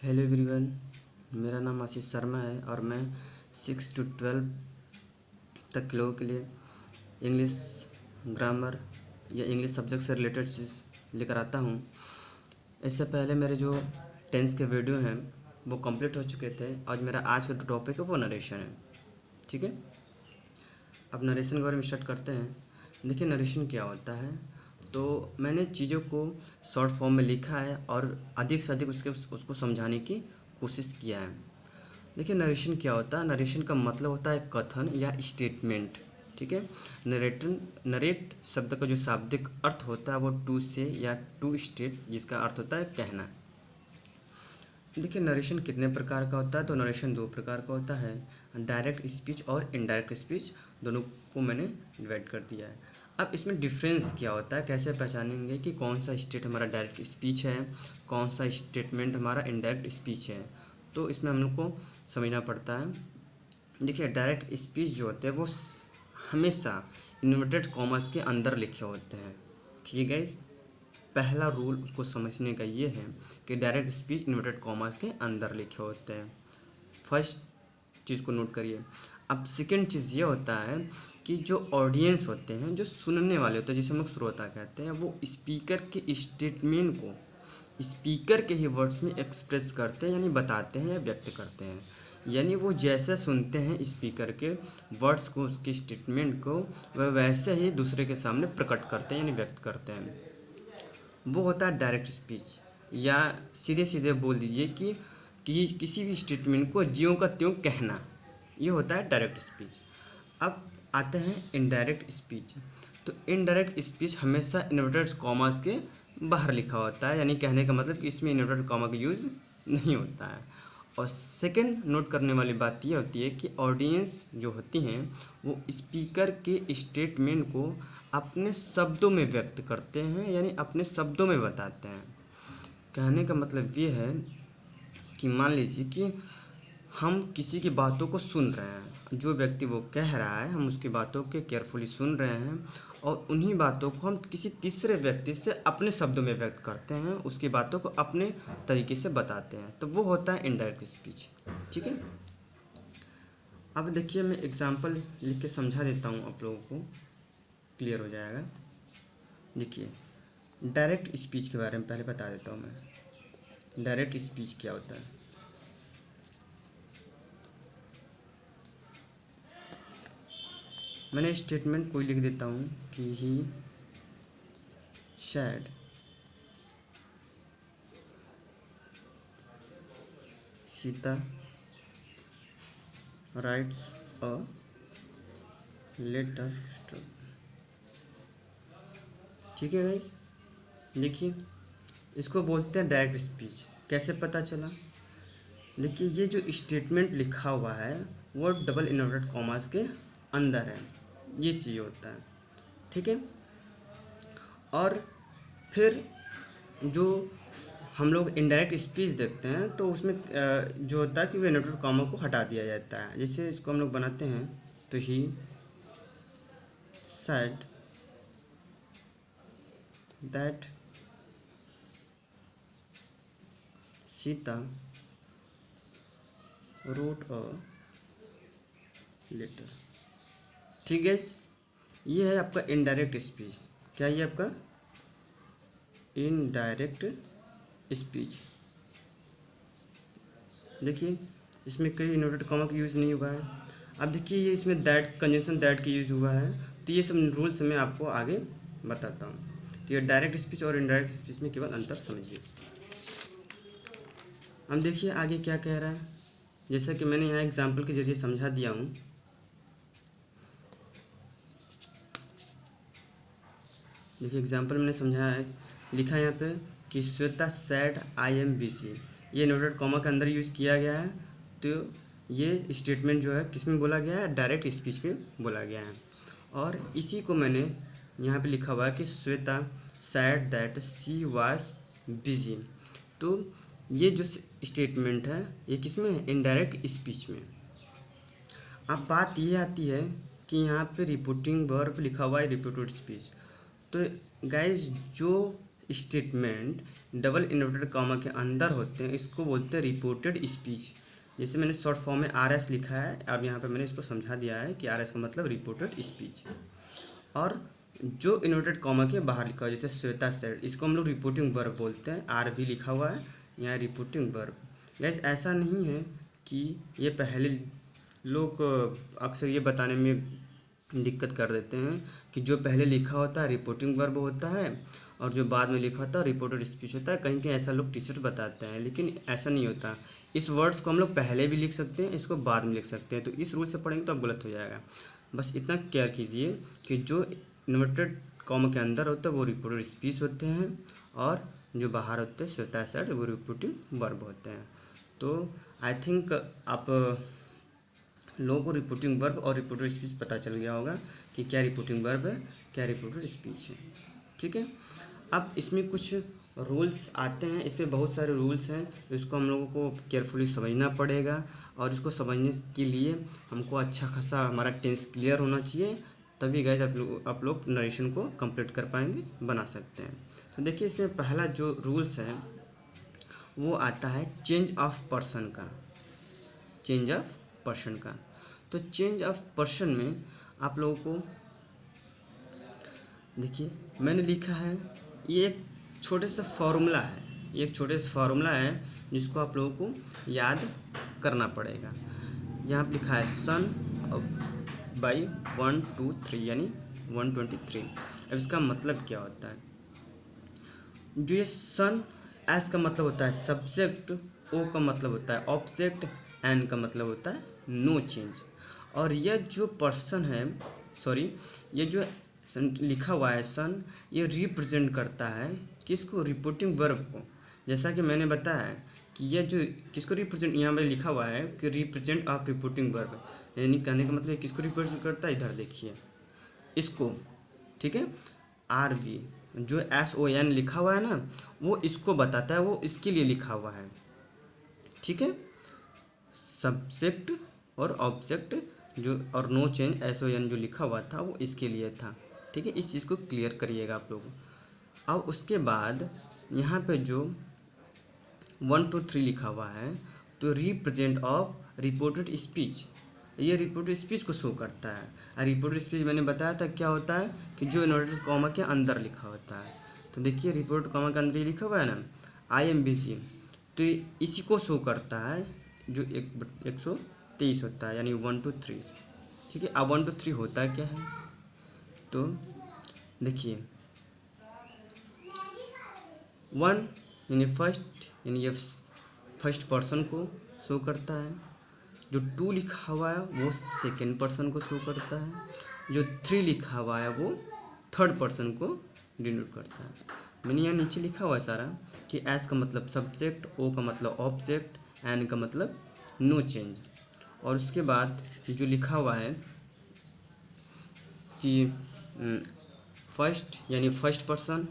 Hello everyone, मेरा नाम आशीष शर्मा है और मैं 6 to 12 तक के लोगों के लिए इंग्लिश ग्रामर या इंग्लिश सब्जेक्ट से रिलेटेड चीज़ लेकर आता हूँ। इससे पहले मेरे जो टेंस के वीडियो हैं वो कंप्लीट हो चुके थे। आज मेरा आज का जो टॉपिक है वो नरेशन है। ठीक है, अब नरेशन के बारे में स्टार्ट करते हैं। देखिए, नरेशन क्या होता है, तो मैंने चीज़ों को शॉर्ट फॉर्म में लिखा है और अधिक से अधिक उसको समझाने की कोशिश किया है। देखिए, नरेशन क्या होता है। नरेशन का मतलब होता है कथन या स्टेटमेंट। ठीक है, नरेट शब्द का जो शाब्दिक अर्थ होता है वो टू से या टू स्टेट, जिसका अर्थ होता है कहना। देखिए, नरेशन कितने प्रकार का होता है, तो नरेशन दो प्रकार का होता है, डायरेक्ट स्पीच और इनडायरेक्ट स्पीच। दोनों को मैंने डिवाइड कर दिया है। अब इसमें डिफरेंस क्या होता है, कैसे पहचानेंगे कि कौन सा स्टेट हमारा डायरेक्ट स्पीच है, कौन सा स्टेटमेंट हमारा इनडायरेक्ट स्पीच है, तो इसमें हम लोग को समझना पड़ता है। देखिए, डायरेक्ट स्पीच जो होते हैं वो हमेशा इन्वर्टेड कॉमर्स के अंदर लिखे होते हैं। ठीक है, पहला रूल उसको समझने का ये है कि डायरेक्ट स्पीच इन्वर्टेड कॉमर्स के अंदर लिखे होते हैं। फर्स्ट चीज़ को नोट करिए। अब सेकंड चीज़ ये होता है कि जो ऑडियंस होते हैं, जो सुनने वाले होते हैं, जिसे हम लोग श्रोता कहते हैं, वो स्पीकर के स्टेटमेंट को स्पीकर के ही वर्ड्स में एक्सप्रेस करते हैं, यानी बताते हैं या व्यक्त करते हैं। यानी वो जैसे सुनते हैं स्पीकर के वर्ड्स को, उसके स्टेटमेंट को, वह वैसे ही दूसरे के सामने प्रकट करते हैं यानी व्यक्त करते हैं। वो होता है डायरेक्ट स्पीच, या सीधे सीधे बोल दीजिए कि किसी भी स्टेटमेंट को ज्यों का त्यों कहना, ये होता है डायरेक्ट स्पीच। अब आते हैं इनडायरेक्ट स्पीच। तो इनडायरेक्ट स्पीच हमेशा इन्वर्टेड कॉमास के बाहर लिखा होता है, यानी कहने का मतलब कि इसमें इन्वर्टेड कॉमा का यूज़ नहीं होता है। और सेकंड नोट करने वाली बात यह होती है कि ऑडियंस जो होती हैं वो स्पीकर के स्टेटमेंट को अपने शब्दों में व्यक्त करते हैं, यानी अपने शब्दों में बताते हैं। कहने का मतलब ये है कि मान लीजिए कि हम किसी की बातों को सुन रहे हैं, जो व्यक्ति वो कह रहा है हम उसकी बातों के केयरफुली सुन रहे हैं, और उन्हीं बातों को हम किसी तीसरे व्यक्ति से अपने शब्दों में व्यक्त करते हैं, उसकी बातों को अपने तरीके से बताते हैं, तो वो होता है इनडायरेक्ट स्पीच। ठीक है, अब देखिए, मैं एग्जांपल लिख के समझा देता हूँ, आप लोगों को क्लियर हो जाएगा। देखिए, डायरेक्ट स्पीच के बारे में पहले बता देता हूँ मैं। डायरेक्ट स्पीच क्या होता है। मैंने स्टेटमेंट कोई लिख देता हूँ कि ही said Sita writes a letter to। ठीक है गाइस, देखिए, इसको बोलते हैं डायरेक्ट स्पीच। कैसे पता चला। देखिए, ये जो स्टेटमेंट लिखा हुआ है वो डबल इन्वर्टेड कॉमास के अंदर है, ये चीज़ होता है। ठीक है, और फिर जो हम लोग इनडायरेक्ट स्पीच देखते हैं तो उसमें जो होता है कि वो इन्वर्टेड कॉमा को हटा दिया जाता है। जैसे इसको हम लोग बनाते हैं तो ही said that Sita wrote a letter। ठीक है, ये है आपका इनडायरेक्ट स्पीच। क्या ये आपका इनडायरेक्ट स्पीच। देखिए, इसमें कई इन्वर्टेड कॉमा का यूज़ नहीं हुआ है। अब देखिए, ये इसमें दैट कंजंक्शन दैट का यूज़ हुआ है, तो ये सब रूल्स मैं आपको आगे बताता हूँ। तो ये डायरेक्ट स्पीच और इनडायरेक्ट स्पीच में केवल अंतर समझिए। हम देखिए आगे क्या कह रहा है, जैसा कि मैंने यहाँ एग्जाम्पल के जरिए समझा दिया हूँ। देखिए, एग्जाम्पल मैंने समझाया है, लिखा है यहाँ पे कि Shweta sad I am busy. ये इन्वर्टेड कॉमा के अंदर यूज़ किया गया है, तो ये स्टेटमेंट जो है किस में बोला गया है, डायरेक्ट स्पीच में बोला गया है। और इसी को मैंने यहाँ पे लिखा हुआ है कि Shweta sad that she was busy. तो ये जो स्टेटमेंट है ये किस में है, इनडायरेक्ट स्पीच में। अब बात ये आती है कि यहाँ पे रिपोर्टिंग वर्ब लिखा हुआ है रिपोर्टेड स्पीच। तो गाइज, जो स्टेटमेंट डबल इन्वर्टेड कॉमा के अंदर होते हैं इसको बोलते हैं रिपोर्टेड स्पीच। जैसे मैंने शॉर्ट फॉर्म में RS लिखा है और यहाँ पे मैंने इसको समझा दिया है कि RS का मतलब रिपोर्टेड स्पीच। और जो इन्वर्टेड कॉमा के बाहर लिखा हुआ जैसे श्वेता सेड, इसको हम लोग रिपोर्टिंग वर्ब बोलते हैं। RV लिखा हुआ है यहाँ रिपोर्टिंग वर्ब। गैस ऐसा नहीं है कि ये पहले लोग अक्सर ये बताने में दिक्कत कर देते हैं कि जो पहले लिखा होता है रिपोर्टिंग वर्ब होता है और जो बाद में लिखा होता है रिपोर्टेड स्पीच होता है। कहीं कहीं ऐसा लोग टीचर बताते हैं, लेकिन ऐसा नहीं होता। इस वर्ड्स को हम लोग पहले भी लिख सकते हैं, इसको बाद में लिख सकते हैं। तो इस रूल से पढ़ेंगे तो अब गलत हो जाएगा। बस इतना केयर कीजिए कि जो इन्वर्टेड कॉमा के अंदर होता है वो रिपोर्टेड स्पीच होते हैं और जो बाहर होते हैं श्वेता सेड वो रिपोर्टिंग वर्ब होते हैं। तो आई थिंक आप लोगों को रिपोर्टिंग वर्ब और रिपोर्टेड स्पीच पता चल गया होगा कि क्या रिपोर्टिंग वर्ब है, क्या रिपोर्टेड स्पीच है। ठीक है, अब इसमें कुछ रूल्स आते हैं। इसमें बहुत सारे रूल्स हैं, इसको हम लोगों को केयरफुली समझना पड़ेगा और इसको समझने के लिए हमको अच्छा खासा हमारा टेंस क्लियर होना चाहिए, तभी गाइस आप लोग नरेशन को कंप्लीट कर पाएंगे, बना सकते हैं। तो देखिए इसमें पहला जो रूल्स है वो आता है चेंज ऑफ पर्सन का। चेंज ऑफ पर्सन का, तो चेंज ऑफ पर्सन में आप लोगों को देखिए मैंने लिखा है, ये एक छोटे से फार्मूला है, ये एक छोटे से फार्मूला है जिसको आप लोगों को याद करना पड़ेगा। यहाँ पर लिखा है सन बाई 1 2 3 यानी 123। अब इसका मतलब क्या होता है? जो ये सन, एस का मतलब होता है सब्जेक्ट, ओ का मतलब होता है ऑब्जेक्ट, एन का मतलब होता है नो चेंज। और यह जो पर्सन है, सॉरी, ये जो लिखा हुआ है सन, ये रिप्रेजेंट करता है किसको? रिपोर्टिंग वर्ब को। जैसा कि मैंने बताया कि यह जो किसको रिप्रेजेंट, यहाँ पे लिखा हुआ है कि रिप्रेजेंट ऑफ रिपोर्टिंग वर्ब, यानी कहने का मतलब किसको रिप्रेजेंट करता है? इधर देखिए इसको, ठीक है। RV जो SON लिखा हुआ है ना, वो इसको बताता है, वो इसके लिए लिखा हुआ है, ठीक है। सब्जेक्ट और ऑब्जेक्ट जो और नो चेंज SON जो लिखा हुआ था वो इसके लिए था, ठीक है। इस चीज़ को क्लियर करिएगा आप लोग। अब उसके बाद यहाँ पे जो 1 2 3 लिखा हुआ है, तो रिप्रेजेंट ऑफ रिपोर्टेड स्पीच, ये रिपोर्टेड स्पीच को शो करता है। और रिपोर्टेड स्पीच मैंने बताया था क्या होता है कि जो इन्वर्टेड कॉमा के अंदर लिखा होता है। तो देखिए रिपोर्टेड कॉमा के अंदर ये लिखा हुआ है ना IMBC, तो इसी को शो करता है जो 123 होता है, यानी 1 2 3, ठीक है। अब 1 2 3 होता क्या है? तो देखिए 1 यानी फर्स्ट, यानी ये फर्स्ट पर्सन को शो करता है। जो 2 लिखा हुआ है वो सेकेंड पर्सन को शो करता है। जो 3 लिखा हुआ है वो थर्ड पर्सन को डिनोट करता है। मैंने यहाँ नीचे लिखा हुआ है सारा कि एस का मतलब सब्जेक्ट, ओ का मतलब ऑब्जेक्ट, एन का मतलब नो चेंज। और उसके बाद जो लिखा हुआ है कि फर्स्ट यानी फर्स्ट पर्सन,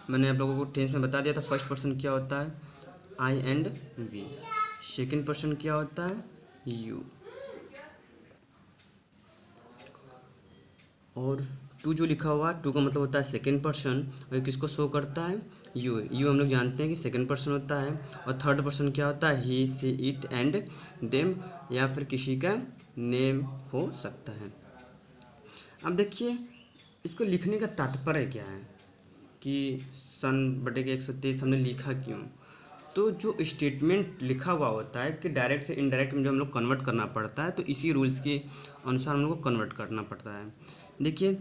मैंने आप लोगों को टेंस में बता दिया था फर्स्ट पर्सन क्या होता है INV। सेकेंड पर्सन क्या होता है यू। और 2 जो लिखा हुआ है 2 का मतलब होता है सेकेंड पर्सन, और किसको शो करता है यू हम लोग जानते हैं कि सेकेंड पर्सन होता है। और थर्ड पर्सन क्या होता है ही सी इट एंड देम, या फिर किसी का नेम हो सकता है। अब देखिए इसको लिखने का तात्पर्य क्या है कि सन बटे के 123 हमने लिखा क्यों? तो जो स्टेटमेंट लिखा हुआ होता है कि डायरेक्ट से इनडायरेक्ट में जब हम लोग कन्वर्ट करना पड़ता है तो इसी रूल्स के अनुसार हम लोग को कन्वर्ट करना पड़ता है। देखिए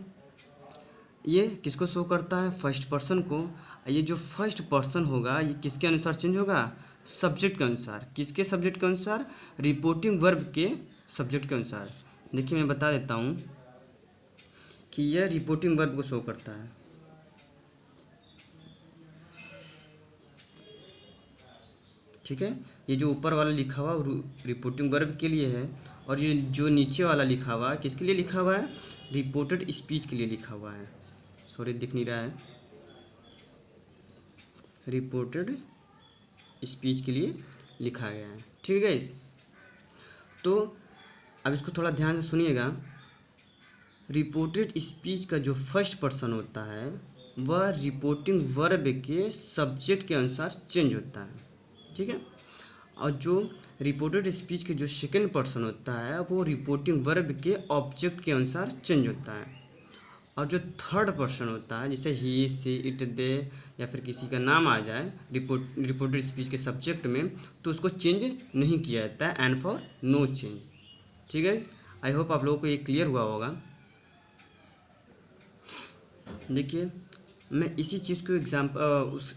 ये किसको शो करता है? फर्स्ट पर्सन को। ये जो फर्स्ट पर्सन होगा ये किसके अनुसार चेंज होगा? सब्जेक्ट के अनुसार। किसके सब्जेक्ट के अनुसार? रिपोर्टिंग वर्ब के सब्जेक्ट के अनुसार। देखिए मैं बता देता हूँ कि यह रिपोर्टिंग वर्ब को शो करता है, ठीक है। ये जो ऊपर वाला लिखा हुआ रिपोर्टिंग वर्ब के लिए है, और ये जो नीचे वाला लिखा हुआ है किसके लिए लिखा हुआ है? रिपोर्टेड स्पीच के लिए लिखा हुआ है। सॉरी दिख नहीं रहा है, रिपोर्टेड स्पीच के लिए लिखा गया है, ठीक है। तो अब इसको थोड़ा ध्यान से सुनिएगा। रिपोर्टेड स्पीच का जो फर्स्ट पर्सन होता है वह रिपोर्टिंग वर्ब के सब्जेक्ट के अनुसार चेंज होता है, ठीक है। और जो रिपोर्टेड स्पीच के जो सेकंड पर्सन होता है वो रिपोर्टिंग वर्ब के ऑब्जेक्ट के अनुसार चेंज होता है। और जो थर्ड पर्सन होता है, जैसे ही, सी, इट, दे या फिर किसी का नाम आ जाए रिपोर्टेड स्पीच के सब्जेक्ट में, तो उसको चेंज नहीं किया जाता है, एंड फॉर नो चेंज, ठीक है। आई होप आप लोगों को ये क्लियर हुआ होगा। देखिए मैं इसी चीज़ को एग्जाम्पल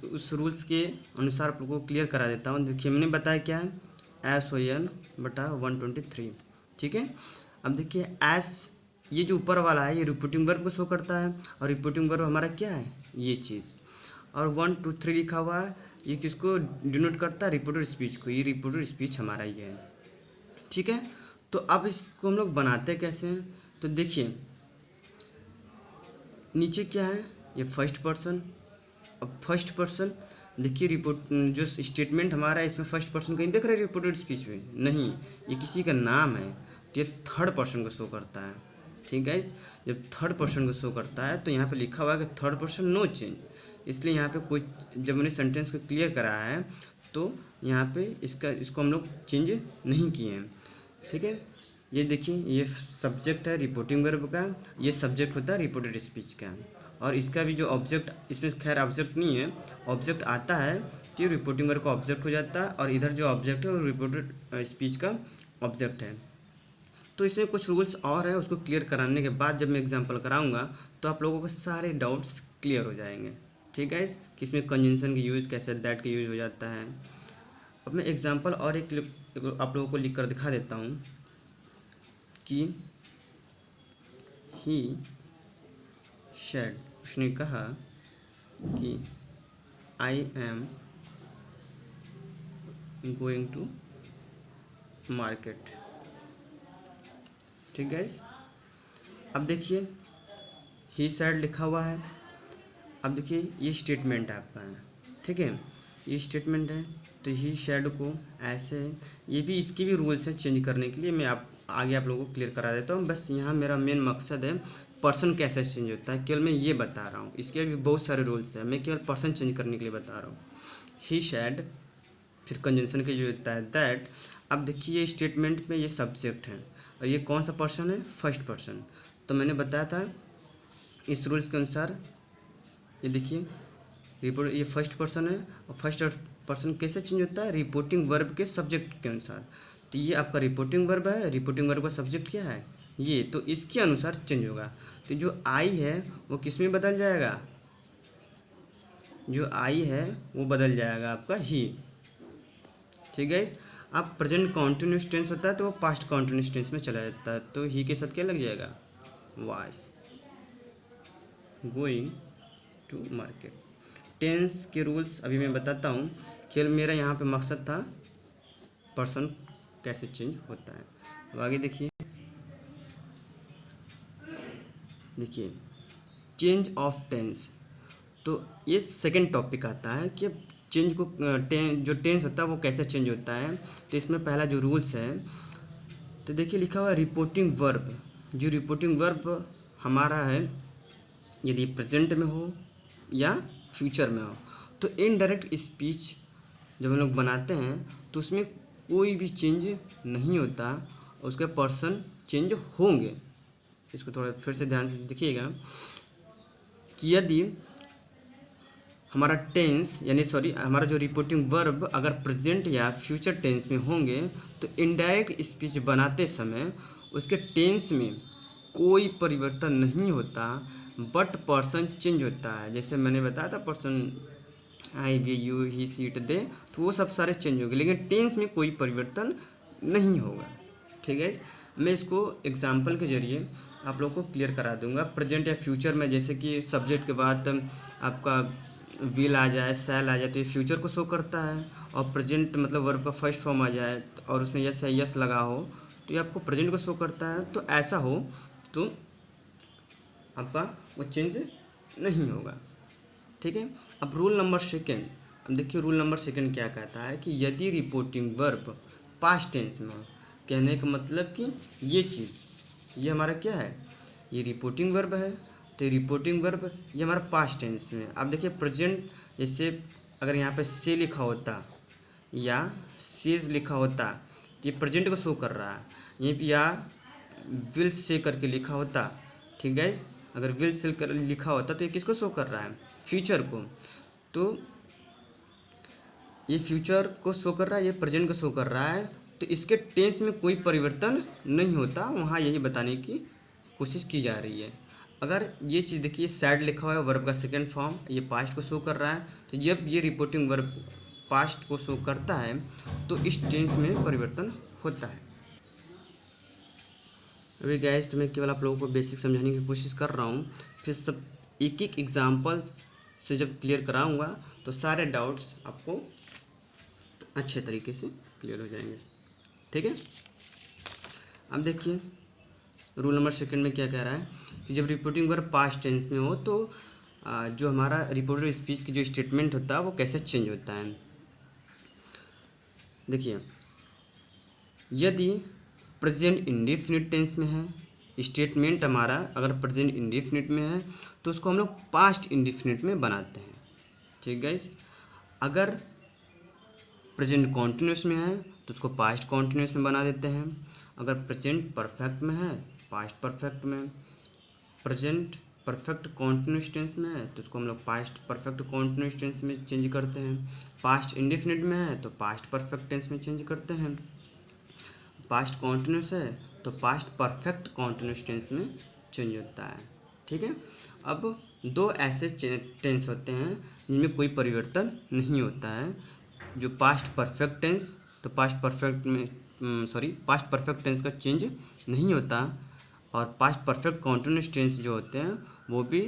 उस रूल्स के अनुसार आप लोगों को क्लियर करा देता हूँ। देखिए मैंने बताया क्या है, एस ओ एन बटा 123, ठीक है। अब देखिए एस, ये जो ऊपर वाला है ये रिपोर्टिंग वर्ब को शो करता है, और रिपोर्टिंग वर्ब हमारा क्या है, ये चीज़। और 1 2 3 लिखा हुआ है, ये किसको डिनोट करता है, रिपोर्टेड स्पीच को। ये रिपोर्टेड स्पीच हमारा ये है, ठीक है। तो अब इसको हम लोग बनाते कैसे हैं, तो देखिए नीचे क्या है, ये फर्स्ट पर्सन। अब फर्स्ट पर्सन देखिए, रिपोर्ट जो स्टेटमेंट हमारा है इसमें फर्स्ट पर्सन कहीं देख रहे हैं रिपोर्टेड स्पीच में, नहीं, ये किसी का नाम है, तो ये थर्ड पर्सन को शो करता है, ठीक है। जब थर्ड पर्सन को शो करता है तो यहाँ पे लिखा हुआ है कि थर्ड पर्सन नो चेंज, इसलिए यहाँ पे कोई, जब मैंने सेंटेंस को क्लियर कराया है तो यहाँ पे इसको हम लोग चेंज नहीं किए हैं, ठीक है। ये देखिए ये सब्जेक्ट है रिपोर्टिंग वर्ब का, ये सब्जेक्ट होता है रिपोर्टेड स्पीच का, और इसका भी जो ऑब्जेक्ट, इसमें खैर ऑब्जेक्ट नहीं है, ऑब्जेक्ट आता है कि रिपोर्टिंग वर्ब का ऑब्जेक्ट हो जाता है, और इधर जो ऑब्जेक्ट है वो रिपोर्टेड स्पीच का ऑब्जेक्ट है। तो इसमें कुछ रूल्स और हैं, उसको क्लियर कराने के बाद जब मैं एग्जांपल कराऊंगा तो आप लोगों को सारे डाउट्स क्लियर हो जाएंगे, ठीक है। कि इसमें कंजंक्शन की यूज़ कैसे, दैट का यूज़ हो जाता है। अब मैं एग्जांपल और एक आप लोगों को लिख कर दिखा देता हूँ कि ही शेड, उसने कहा कि I am going to market, ठीक है। अब देखिए ही सेड लिखा हुआ है, अब देखिए ये स्टेटमेंट है आपका, ठीक है, ये स्टेटमेंट है। तो ही शेड को ऐसे, ये भी इसके भी रूल्स है चेंज करने के लिए, मैं आगे आप लोगों को क्लियर करा देता हूँ। बस यहाँ मेरा मेन मकसद है पर्सन कैसे चेंज होता है, केवल मैं ये बता रहा हूँ, इसके भी बहुत सारे रूल्स हैं, मैं केवल पर्सन चेंज करने के लिए बता रहा हूँ। ही शेड, फिर कंजंक्शन के जो होता है दैट। अब देखिए ये स्टेटमेंट में ये सब्जेक्ट है, और ये कौन सा पर्सन है, फर्स्ट पर्सन। तो मैंने बताया था इस रूल्स के अनुसार, ये देखिए रिपोर्ट, ये फर्स्ट पर्सन है, और फर्स्ट पर्सन कैसे चेंज होता है, रिपोर्टिंग वर्ब के सब्जेक्ट के अनुसार। तो ये आपका रिपोर्टिंग वर्ब है, रिपोर्टिंग वर्ब का सब्जेक्ट क्या है, ये, तो इसके अनुसार चेंज होगा। तो जो आई है वो किस में बदल जाएगा, जो आई है वो बदल जाएगा आपका ही, ठीक है। अब प्रेजेंट कॉन्टिन्यूस टेंस होता है तो वो पास्ट कॉन्टिन्यूस टेंस में चला जाता है, तो ही के साथ क्या लग जाएगा, was going to market. Tense के रूल्स अभी मैं बताता हूँ, केवल मेरा यहाँ पे मकसद था पर्सन कैसे चेंज होता है। अब आगे देखिए, देखिए चेंज ऑफ टेंस, तो ये सेकंड टॉपिक आता है कि चेंज को जो टेंस होता है वो कैसे चेंज होता है। तो इसमें पहला जो रूल्स है, तो देखिए लिखा हुआ है रिपोर्टिंग वर्ब, जो रिपोर्टिंग वर्ब हमारा है यदि प्रेजेंट में हो या फ्यूचर में हो, तो इनडायरेक्ट स्पीच जब हम लोग बनाते हैं तो उसमें कोई भी चेंज नहीं होता, उसके पर्सन चेंज होंगे। इसको थोड़ा फिर से ध्यान से देखिएगा कि यदि हमारा टेंस यानी सॉरी हमारा जो रिपोर्टिंग वर्ब अगर प्रेजेंट या फ्यूचर टेंस में होंगे तो इनडायरेक्ट स्पीच बनाते समय उसके टेंस में कोई परिवर्तन नहीं होता, बट पर्सन चेंज होता है। जैसे मैंने बताया था person I, we, you, he, she, it, they, तो वो सब सारे चेंज होंगे, लेकिन टेंस में कोई परिवर्तन नहीं होगा, ठीक है। मैं इसको एग्जाम्पल के जरिए आप लोगों को क्लियर करा दूंगा। प्रेजेंट या फ्यूचर में जैसे कि सब्जेक्ट के बाद आपका विल आ जाए, सैल आ जाए, तो ये फ्यूचर को शो करता है, और प्रेजेंट मतलब वर्ब का फर्स्ट फॉर्म आ जाए और उसमें यस या यस लगा हो तो ये आपको प्रेजेंट को शो करता है। तो ऐसा हो तो आपका वो चेंज नहीं होगा, ठीक है। अब रूल नंबर सेकेंड, अब देखिए रूल नंबर सेकेंड क्या कहता है कि यदि रिपोर्टिंग वर्ब पास्ट टेंस में हो, कहने का मतलब कि ये चीज़, ये हमारा क्या है, ये रिपोर्टिंग वर्ब है, तो रिपोर्टिंग वर्ब ये हमारा पास्ट टेंस में। अब देखिए प्रेजेंट, जैसे अगर यहाँ पे से लिखा होता या सेज लिखा होता तो ये प्रेजेंट को शो कर रहा है। यहीं पे या विल से करके लिखा होता, ठीक है, अगर विल से कर लिखा होता तो ये किसको शो कर रहा है, फ्यूचर को। तो ये फ्यूचर को शो कर रहा है, ये प्रेजेंट को शो कर रहा है, तो इसके टेंस में कोई परिवर्तन नहीं होता, वहाँ यही बताने की कोशिश की जा रही है। अगर ये चीज़ देखिए सैड लिखा हुआ है वर्ब का सेकंड फॉर्म, ये पास्ट को शो कर रहा है, तो जब ये रिपोर्टिंग वर्ब पास्ट को शो करता है तो इस टेंस में परिवर्तन होता है। अभी गैस तो मैं केवल आप लोगों को बेसिक समझाने की कोशिश कर रहा हूँ, फिर सब एक एक एग्जाम्पल्स से जब क्लियर कराऊंगा तो सारे डाउट्स आपको अच्छे तरीके से क्लियर हो जाएंगे, ठीक है। अब देखिए रूल नंबर सेकंड में क्या कह रहा है कि जब रिपोर्टिंग वर्ब पास्ट टेंस में हो तो जो हमारा रिपोर्टेड स्पीच की जो स्टेटमेंट होता है वो कैसे चेंज होता है। देखिए यदि प्रेजेंट इंडेफिनिट टेंस में है, स्टेटमेंट हमारा अगर प्रेजेंट इंडेफिनिट में है तो उसको हम लोग पास्ट इंडेफिनिट में बनाते हैं, ठीक गाइस। अगर प्रेजेंट कॉन्टिन्यूस में है तो उसको पास्ट कॉन्टिन्यूस में बना देते हैं। अगर प्रेजेंट परफेक्ट में है पास्ट परफेक्ट में, प्रेजेंट परफेक्ट कॉन्टिन्यूस टेंस में है तो उसको हम लोग पास्ट परफेक्ट कॉन्टिन्यूस टेंस में चेंज करते हैं। पास्ट इंडेफिनिट में है तो पास्ट परफेक्ट टेंस में चेंज करते हैं। पास्ट कॉन्टिन्यूस है तो पास्ट परफेक्ट कॉन्टिन्यूस टेंस में चेंज होता है, ठीक है। अब दो ऐसे टेंस होते हैं जिनमें कोई परिवर्तन नहीं होता है, जो पास्ट परफेक्ट टेंस, तो पास्ट परफेक्ट में पास्ट परफेक्ट टेंस का चेंज नहीं होता, और पास्ट परफेक्ट कॉन्टिन्यूस टेंस जो होते हैं वो भी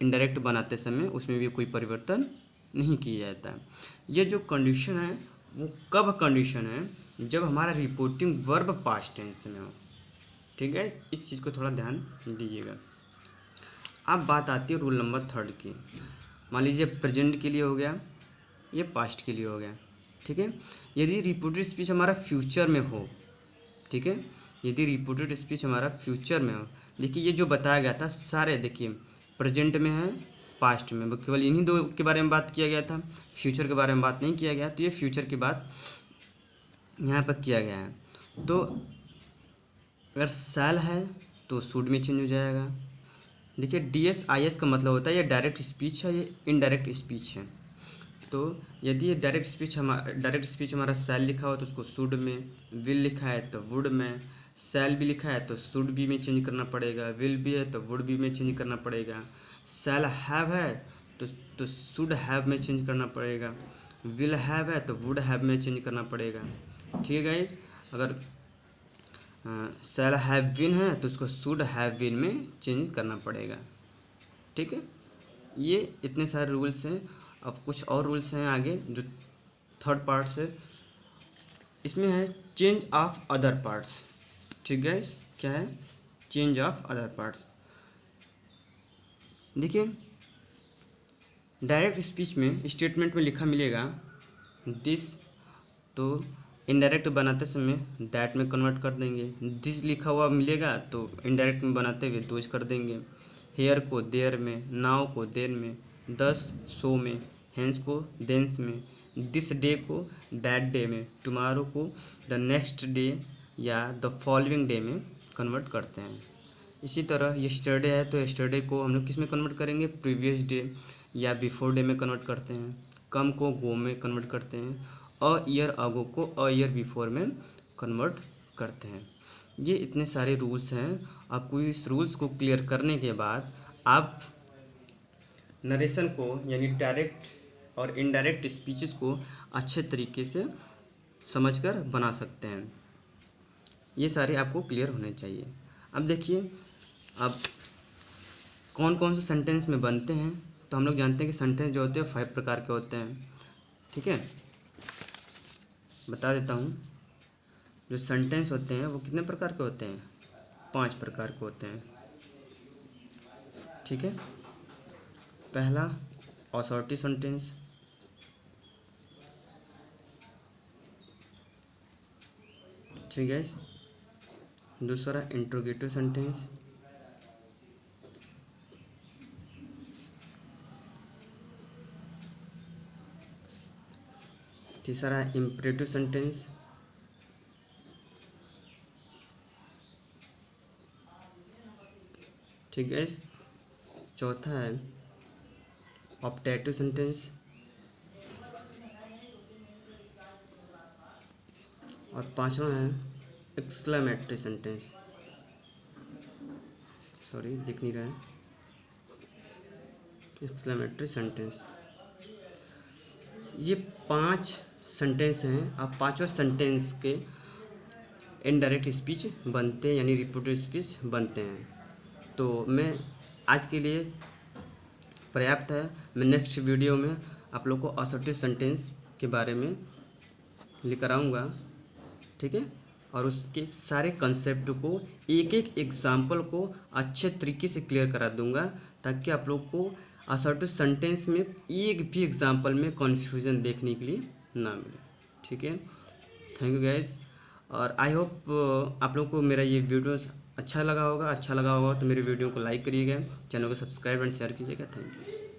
इनडायरेक्ट बनाते समय उसमें भी कोई परिवर्तन नहीं किया जाता है। ये जो कंडीशन है वो कब कंडीशन है, जब हमारा रिपोर्टिंग वर्ब पास्ट टेंस में हो, ठीक है। इस चीज़ को थोड़ा ध्यान दीजिएगा। अब बात आती है रूल नंबर थर्ड की। मान लीजिए प्रेजेंट के लिए हो गया, ये पास्ट के लिए हो गया, ठीक है। यदि रिपोर्टेड स्पीच हमारा फ्यूचर में हो, ठीक है, यदि रिपोर्टेड स्पीच हमारा फ्यूचर में हो, देखिए ये जो बताया गया था सारे देखिए प्रेजेंट में है पास्ट में, केवल इन्हीं दो के बारे में बात किया गया था, फ्यूचर के बारे में बात नहीं किया गया, तो ये फ्यूचर की बात यहाँ पर किया गया है। तो अगर सैल है तो शुड में चेंज हो जाएगा। देखिए DSIS का मतलब होता है ये डायरेक्ट स्पीच है, ये इनडायरेक्ट स्पीच है। तो यदि ये डायरेक्ट स्पीच हमारा सैल लिखा हो तो उसको शुड में, विल लिखा है तो वुड में, सैल भी लिखा है तो शुड बी में चेंज करना पड़ेगा, विल भी है तो वुड बी में चेंज करना पड़ेगा, सैल हैव है तो शुड हैव में चेंज करना पड़ेगा, विल हैव है तो वुड हैव में चेंज करना पड़ेगा, ठीक है गाइस। अगर शैल हैव बीन है तो उसको शुड हैव बीन में चेंज करना पड़ेगा, ठीक है। ये इतने सारे रूल्स हैं। अब कुछ और रूल्स हैं आगे जो थर्ड पार्ट से, इसमें है चेंज ऑफ अदर पार्ट्स, ठीक है। क्या है चेंज ऑफ अदर पार्ट्स। देखिए डायरेक्ट स्पीच में स्टेटमेंट में लिखा मिलेगा दिस, तो इनडायरेक्ट बनाते समय दैट में कन्वर्ट कर देंगे। दिस लिखा हुआ मिलेगा तो इनडायरेक्ट में बनाते हुए दोज कर देंगे। हेयर को देयर में, नाउ को देन में, दस सो में, हेंस को देंस में, दिस डे को दैट डे में, टुमारो को द नेक्स्ट डे या द फॉलोइंग डे में कन्वर्ट करते हैं। इसी तरह यस्टरडे है तो यस्टरडे को हम लोग किस में कन्वर्ट करेंगे, प्रीवियस डे या बिफोर डे में कन्वर्ट करते हैं। कम को गो में कन्वर्ट करते हैं। अ ईयर अगो को अ ईयर बिफोर में कन्वर्ट करते हैं। ये इतने सारे रूल्स हैं। आपको इस रूल्स को क्लियर करने के बाद आप नरेशन को यानी डायरेक्ट और इनडायरेक्ट स्पीचेस को अच्छे तरीके से समझकर बना सकते हैं। ये सारे आपको क्लियर होने चाहिए। अब देखिए अब कौन कौन से सेंटेंस में बनते हैं, तो हम लोग जानते हैं कि सेंटेंस जो होते हैं 5 प्रकार के होते हैं, ठीक है। बता देता हूँ जो सेंटेंस होते हैं वो कितने प्रकार के होते हैं, 5 प्रकार के होते हैं, ठीक है। पहला असर्टिव सेंटेंस, ठीक है। दूसरा इंट्रोगेटिव सेंटेंस, तीसरा है इम्परेटिव सेंटेंस, ठीक है। चौथा है ऑप्टेटिव सेंटेंस, और पांचवा है एक्सक्लेमेटरी सेंटेंस। सॉरी, दिख नहीं रहा है, एक्सक्लेमेटरी सेंटेंस। ये 5 सेंटेंस हैं। अब पांचों सेंटेंस के इनडायरेक्ट स्पीच बनते हैं, यानी रिपोर्टेड स्पीच बनते हैं। तो मैं आज के लिए पर्याप्त है। मैं नेक्स्ट वीडियो में आप लोग को असर्टिव सेंटेंस के बारे में लेकर आऊँगा, ठीक है। और उसके सारे कंसेप्ट को, एक एक एग्जाम्पल को अच्छे तरीके से क्लियर करा दूंगा, ताकि आप लोग को असर्टिव सेंटेंस में एक भी एग्जाम्पल में कन्फ्यूजन देखने के लिए ना मिले, ठीक है। थैंक यू गाइस, और आई होप आप लोग को मेरा ये वीडियो अच्छा लगा होगा तो मेरे वीडियो को लाइक करिएगा, चैनल को सब्सक्राइब एंड शेयर कीजिएगा। Thank you.